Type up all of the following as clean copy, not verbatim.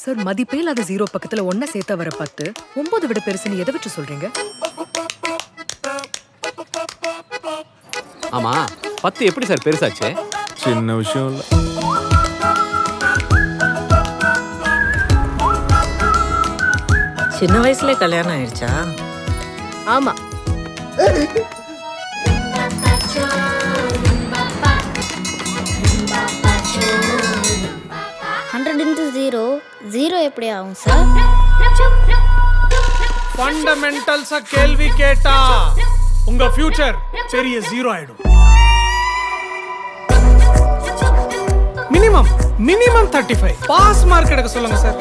Sir மதிப்பே இல்லாத 0 பக்கத்துல 1 சேர்த்தா வர 10 9 விட பெருசுன்னு எதை வச்சு சொல்றீங்க? ஆமா 10 எப்படி சார் பெருசாச்சு? சின்ன விஷயம் இல்ல. சின்ன வயசுல கல்யாணம் ஆயிடுச்சா? ஆமா. ஜீரோ எப்படி ஆகும் சார்? ஃபண்டமெண்டல்ஸா கேள்வி கேட்டா உங்க ஃபியூச்சர் பெரிய ஜீரோ ஆயிடும். மினிமம் 35 பாஸ் மார்க் எடுக்க சொல்லுங்க சார்.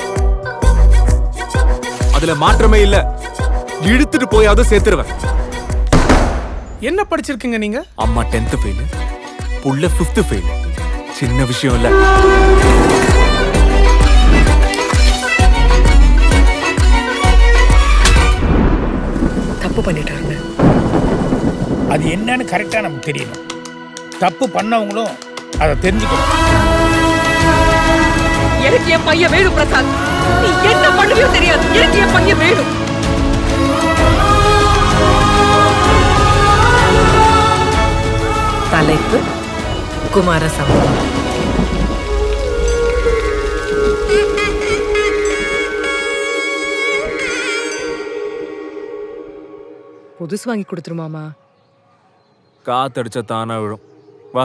அதுல மாற்றமே இல்ல. இழுத்துட்டு போயாவது சேர்த்துருவேன். என்ன படிச்சிருக்கீங்க நீங்க? அம்மா 10th ஃபெயில், புள்ள 5th ஃபெயில். சின்ன விஷயம் இல்ல. தப்பு பண்ணிட்டாருங்க. அது என்னன்னு கரெக்டா நமக்கு தெரியணும். தப்பு பண்ணவங்களும் அதை தெரிஞ்சுக்கணும். எனக்கு என் பையன் வேணும் பிரசாத். நீ என்ன பண்ணுவியோ தெரியாது. எனக்கு என் பையன் வேணும். தலைப்பு குமார சம்பவம். புதுசு வாங்கி கொடுத்துருமாமா. காத்தடிச்சா தானா விழும். வா.